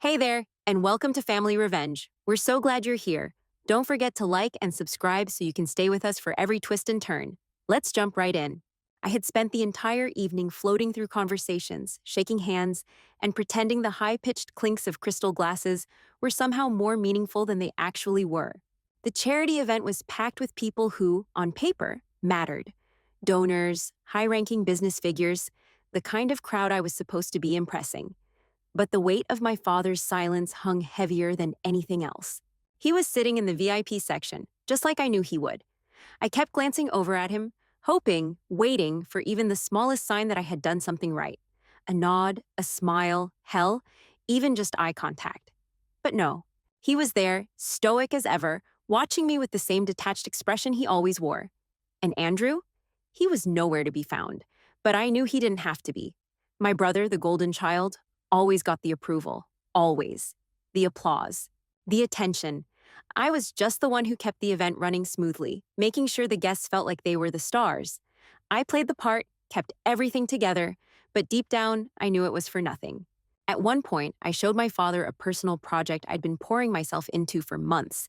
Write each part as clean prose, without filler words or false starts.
Hey there, and welcome to Family Revenge. We're so glad you're here. Don't forget to like and subscribe so you can stay with us for every twist and turn. Let's jump right in. I had spent the entire evening floating through conversations, shaking hands, and pretending the high pitched clinks of crystal glasses were somehow more meaningful than they actually were. The charity event was packed with people who, on paper, mattered: donors, high ranking business figures, the kind of crowd I was supposed to be impressing. But the weight of my father's silence hung heavier than anything else. He was sitting in the VIP section, just like I knew he would. I kept glancing over at him, hoping, waiting for even the smallest sign that I had done something right. A nod, a smile, hell, even just eye contact. But no, he was there, stoic as ever, watching me with the same detached expression he always wore. And Andrew? He was nowhere to be found, but I knew he didn't have to be. My brother, the golden child, always got the approval, always. The applause, the attention. I was just the one who kept the event running smoothly, making sure the guests felt like they were the stars. I played the part, kept everything together, but deep down, I knew it was for nothing. At one point, I showed my father a personal project I'd been pouring myself into for months.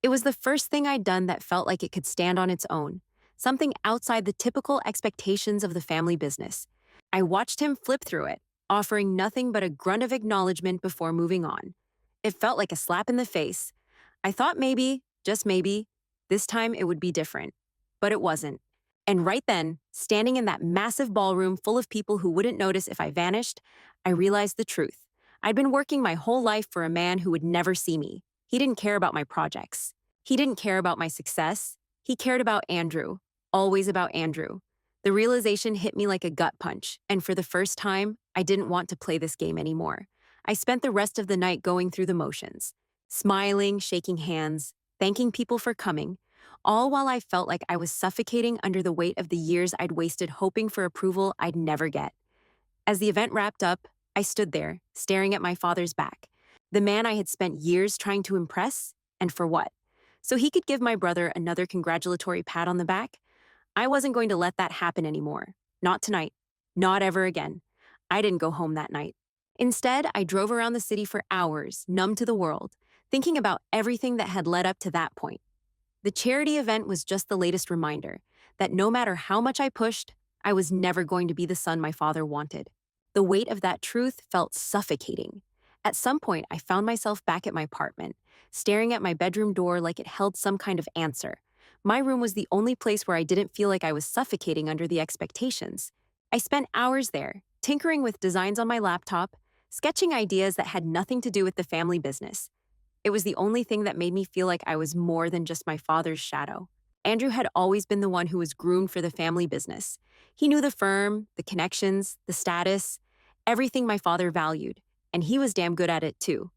It was the first thing I'd done that felt like it could stand on its own, something outside the typical expectations of the family business. I watched him flip through it, offering nothing but a grunt of acknowledgement before moving on. It felt like a slap in the face. I thought maybe, just maybe, this time it would be different. But it wasn't. And right then, standing in that massive ballroom full of people who wouldn't notice if I vanished, I realized the truth. I'd been working my whole life for a man who would never see me. He didn't care about my projects. He didn't care about my success. He cared about Andrew. Always about Andrew. The realization hit me like a gut punch, and for the first time, I didn't want to play this game anymore. I spent the rest of the night going through the motions, smiling, shaking hands, thanking people for coming, all while I felt like I was suffocating under the weight of the years I'd wasted hoping for approval I'd never get. As the event wrapped up, I stood there, staring at my father's back, the man I had spent years trying to impress, and for what? So he could give my brother another congratulatory pat on the back? I wasn't going to let that happen anymore. Not tonight. Not ever again. I didn't go home that night. Instead, I drove around the city for hours, numb to the world, thinking about everything that had led up to that point. The charity event was just the latest reminder that no matter how much I pushed, I was never going to be the son my father wanted. The weight of that truth felt suffocating. At some point, I found myself back at my apartment, staring at my bedroom door like it held some kind of answer. My room was the only place where I didn't feel like I was suffocating under the expectations. I spent hours there, tinkering with designs on my laptop, sketching ideas that had nothing to do with the family business. It was the only thing that made me feel like I was more than just my father's shadow. Andrew had always been the one who was groomed for the family business. He knew the firm, the connections, the status, everything my father valued, and he was damn good at it too.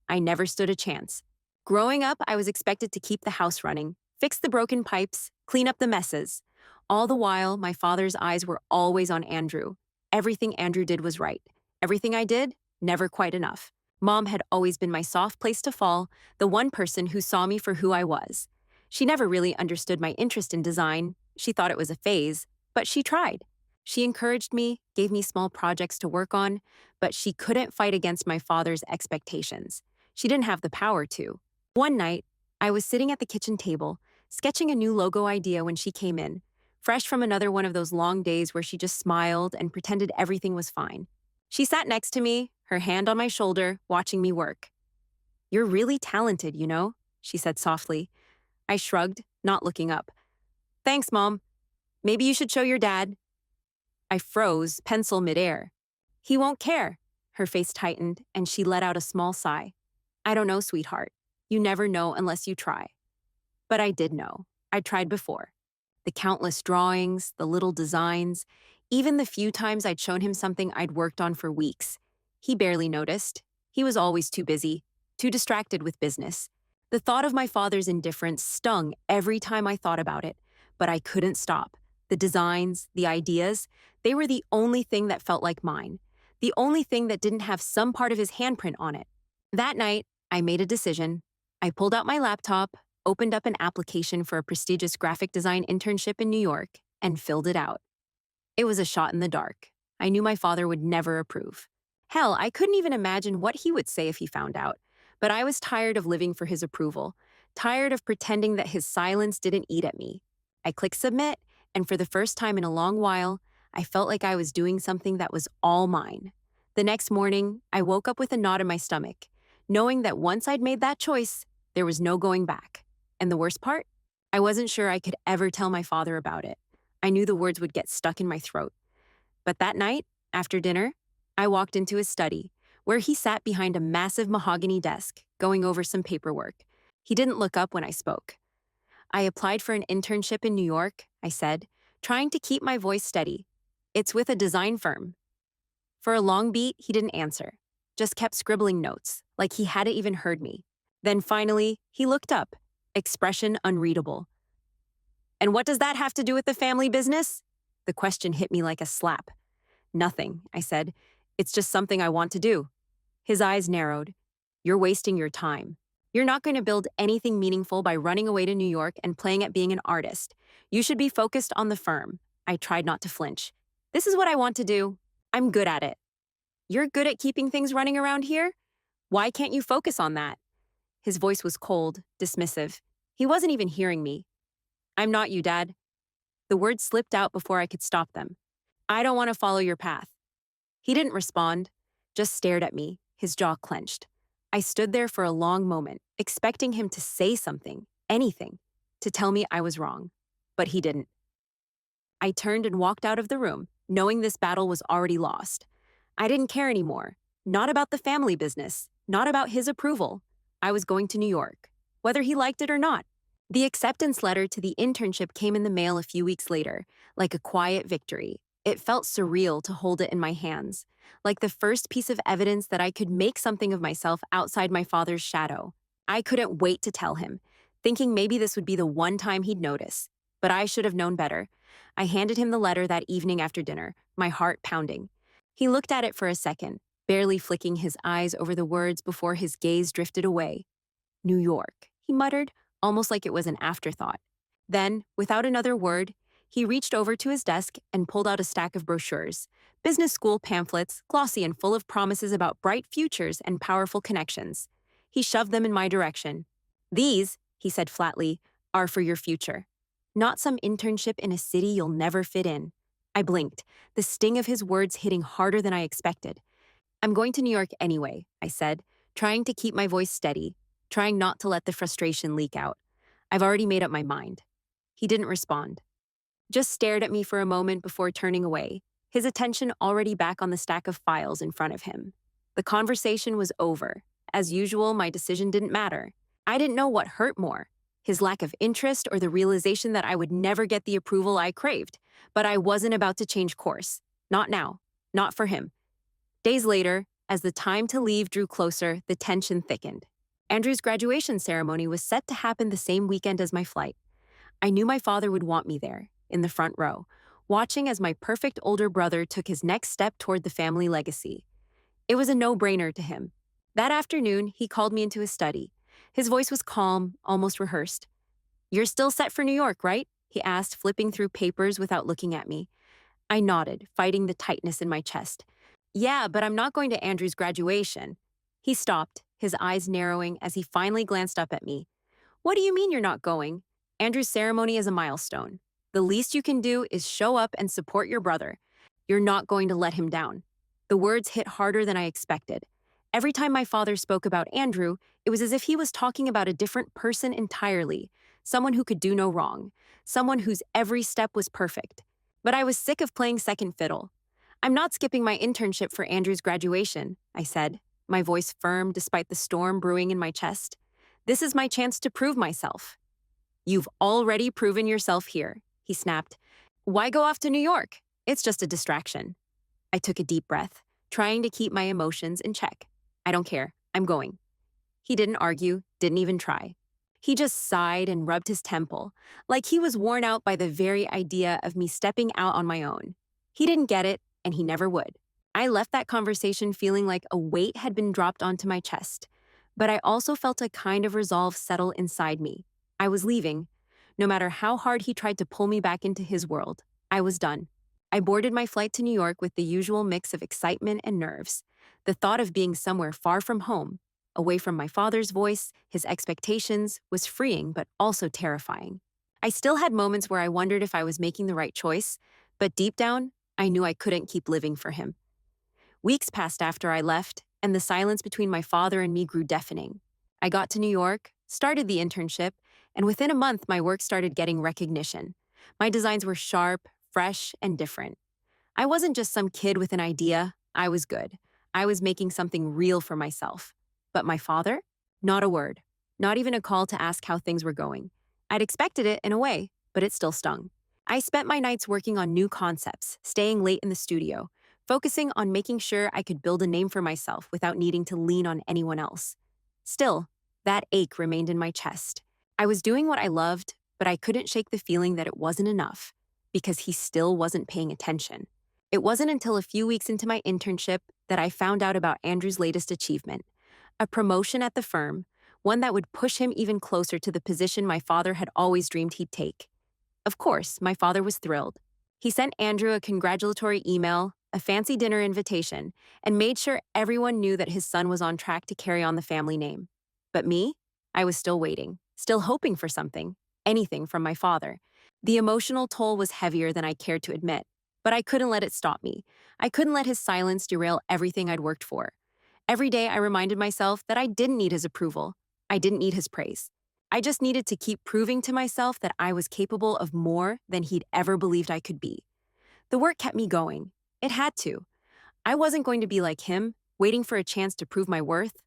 I never stood a chance. Growing up, I was expected to keep the house running, fix the broken pipes, clean up the messes. All the while, my father's eyes were always on Andrew. Everything Andrew did was right. Everything I did, never quite enough. Mom had always been my soft place to fall, the one person who saw me for who I was. She never really understood my interest in design. She thought it was a phase, but she tried. She encouraged me, gave me small projects to work on, but she couldn't fight against my father's expectations. She didn't have the power to. One night, I was sitting at the kitchen table, sketching a new logo idea when she came in, fresh from another one of those long days where she just smiled and pretended everything was fine. She sat next to me, her hand on my shoulder, watching me work. "You're really talented, you know," she said softly. I shrugged, not looking up. "Thanks, Mom. Maybe you should show your dad." I froze, pencil midair. "He won't care." Her face tightened, and she let out a small sigh. "I don't know, sweetheart. You never know unless you try." But I did know. I'd tried before. The countless drawings, the little designs, even the few times I'd shown him something I'd worked on for weeks. He barely noticed. He was always too busy, too distracted with business. The thought of my father's indifference stung every time I thought about it, but I couldn't stop. The designs, the ideas, they were the only thing that felt like mine, the only thing that didn't have some part of his handprint on it. That night, I made a decision. I pulled out my laptop, opened up an application for a prestigious graphic design internship in New York, and filled it out. It was a shot in the dark. I knew my father would never approve. Hell, I couldn't even imagine what he would say if he found out. But I was tired of living for his approval, tired of pretending that his silence didn't eat at me. I clicked submit, and for the first time in a long while, I felt like I was doing something that was all mine. The next morning, I woke up with a knot in my stomach, knowing that once I'd made that choice, there was no going back. And the worst part? I wasn't sure I could ever tell my father about it. I knew the words would get stuck in my throat. But that night, after dinner, I walked into his study, where he sat behind a massive mahogany desk, going over some paperwork. He didn't look up when I spoke. I applied for an internship in New York, I said, trying to keep my voice steady. It's with a design firm. For a long beat, he didn't answer, just kept scribbling notes, like he hadn't even heard me. Then finally, he looked up, expression unreadable. And what does that have to do with the family business? The question hit me like a slap. Nothing, I said. It's just something I want to do. His eyes narrowed. You're wasting your time. You're not going to build anything meaningful by running away to New York and playing at being an artist. You should be focused on the firm. I tried not to flinch. This is what I want to do. I'm good at it. You're good at keeping things running around here? Why can't you focus on that? His voice was cold, dismissive. He wasn't even hearing me. I'm not you, Dad. The words slipped out before I could stop them. I don't want to follow your path. He didn't respond, just stared at me, his jaw clenched. I stood there for a long moment, expecting him to say something, anything, to tell me I was wrong. But he didn't. I turned and walked out of the room, knowing this battle was already lost. I didn't care anymore. Not about the family business, not about his approval. I was going to New York, whether he liked it or not. The acceptance letter to the internship came in the mail a few weeks later, like a quiet victory. It felt surreal to hold it in my hands, like the first piece of evidence that I could make something of myself outside my father's shadow. I couldn't wait to tell him, thinking maybe this would be the one time he'd notice. But I should have known better. I handed him the letter that evening after dinner, my heart pounding. He looked at it for a second, barely flicking his eyes over the words before his gaze drifted away. New York, he muttered, almost like it was an afterthought. Then, without another word, he reached over to his desk and pulled out a stack of brochures, business school pamphlets, glossy and full of promises about bright futures and powerful connections. He shoved them in my direction. These, he said flatly, are for your future. Not some internship in a city you'll never fit in. I blinked, the sting of his words hitting harder than I expected. I'm going to New York anyway, I said, trying to keep my voice steady, trying not to let the frustration leak out. I've already made up my mind. He didn't respond. Just stared at me for a moment before turning away, his attention already back on the stack of files in front of him. The conversation was over. As usual, my decision didn't matter. I didn't know what hurt more, his lack of interest or the realization that I would never get the approval I craved. But I wasn't about to change course. Not now. Not for him. Days later, as the time to leave drew closer, the tension thickened. Andrew's graduation ceremony was set to happen the same weekend as my flight. I knew my father would want me there, in the front row, watching as my perfect older brother took his next step toward the family legacy. It was a no-brainer to him. That afternoon, he called me into his study. His voice was calm, almost rehearsed. "You're still set for New York, right?" he asked, flipping through papers without looking at me. I nodded, fighting the tightness in my chest. "Yeah, but I'm not going to Andrew's graduation." He stopped, his eyes narrowing as he finally glanced up at me. "What do you mean you're not going? Andrew's ceremony is a milestone. The least you can do is show up and support your brother. You're not going to let him down." The words hit harder than I expected. Every time my father spoke about Andrew, it was as if he was talking about a different person entirely, someone who could do no wrong, someone whose every step was perfect. But I was sick of playing second fiddle. "I'm not skipping my internship for Andrew's graduation," I said, my voice firm despite the storm brewing in my chest. "This is my chance to prove myself." "You've already proven yourself here," he snapped. "Why go off to New York? It's just a distraction." I took a deep breath, trying to keep my emotions in check. "I don't care. I'm going." He didn't argue, didn't even try. He just sighed and rubbed his temple, like he was worn out by the very idea of me stepping out on my own. He didn't get it, and he never would. I left that conversation feeling like a weight had been dropped onto my chest, but I also felt a kind of resolve settle inside me. I was leaving. No matter how hard he tried to pull me back into his world, I was done. I boarded my flight to New York with the usual mix of excitement and nerves. The thought of being somewhere far from home, away from my father's voice, his expectations, was freeing but also terrifying. I still had moments where I wondered if I was making the right choice, but deep down, I knew I couldn't keep living for him. Weeks passed after I left, and the silence between my father and me grew deafening. I got to New York, started the internship, and within a month, my work started getting recognition. My designs were sharp, fresh, and different. I wasn't just some kid with an idea, I was good. I was making something real for myself. But my father? Not a word. Not even a call to ask how things were going. I'd expected it in a way, but it still stung. I spent my nights working on new concepts, staying late in the studio, focusing on making sure I could build a name for myself without needing to lean on anyone else. Still, that ache remained in my chest. I was doing what I loved, but I couldn't shake the feeling that it wasn't enough, because he still wasn't paying attention. It wasn't until a few weeks into my internship that I found out about Andrew's latest achievement, a promotion at the firm, one that would push him even closer to the position my father had always dreamed he'd take. Of course, my father was thrilled. He sent Andrew a congratulatory email, a fancy dinner invitation, and made sure everyone knew that his son was on track to carry on the family name. But me? I was still waiting, still hoping for something, anything from my father. The emotional toll was heavier than I cared to admit, but I couldn't let it stop me. I couldn't let his silence derail everything I'd worked for. Every day I reminded myself that I didn't need his approval. I didn't need his praise. I just needed to keep proving to myself that I was capable of more than he'd ever believed I could be. The work kept me going. It had to. I wasn't going to be like him, waiting for a chance to prove my worth.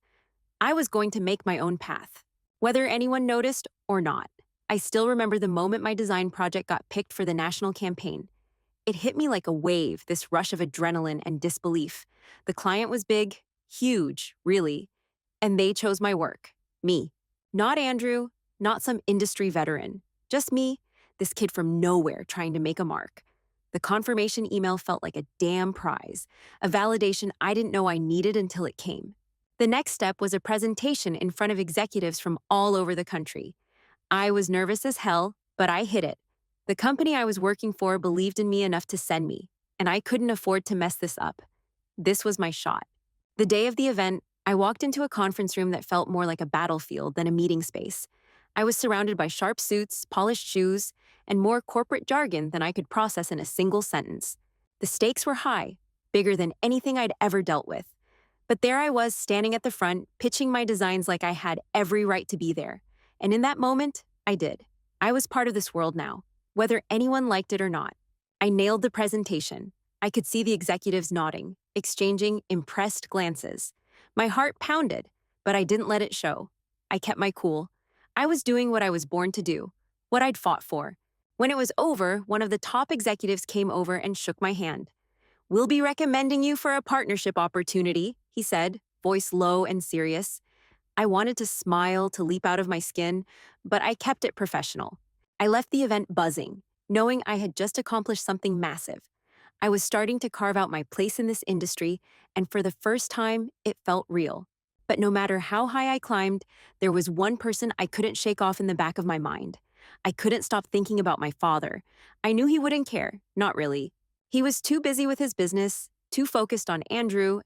I was going to make my own path, whether anyone noticed or not. I still remember the moment my design project got picked for the national campaign. It hit me like a wave, this rush of adrenaline and disbelief. The client was big, huge, really, and they chose my work, me. Not Andrew, not some industry veteran, just me, this kid from nowhere trying to make a mark. The confirmation email felt like a damn prize, a validation I didn't know I needed until it came. The next step was a presentation in front of executives from all over the country. I was nervous as hell, but I hit it. The company I was working for believed in me enough to send me, and I couldn't afford to mess this up. This was my shot. The day of the event, I walked into a conference room that felt more like a battlefield than a meeting space. I was surrounded by sharp suits, polished shoes, and more corporate jargon than I could process in a single sentence. The stakes were high, bigger than anything I'd ever dealt with. But there I was, standing at the front, pitching my designs like I had every right to be there. And in that moment, I did. I was part of this world now, whether anyone liked it or not. I nailed the presentation. I could see the executives nodding, exchanging impressed glances. My heart pounded, but I didn't let it show. I kept my cool. I was doing what I was born to do, what I'd fought for. When it was over, one of the top executives came over and shook my hand. "We'll be recommending you for a partnership opportunity," he said, voice low and serious. I wanted to smile, to leap out of my skin, but I kept it professional. I left the event buzzing, knowing I had just accomplished something massive. I was starting to carve out my place in this industry, and for the first time, it felt real. But no matter how high I climbed, there was one person I couldn't shake off in the back of my mind. I couldn't stop thinking about my father. I knew he wouldn't care, not really. He was too busy with his business, too focused on Andrew,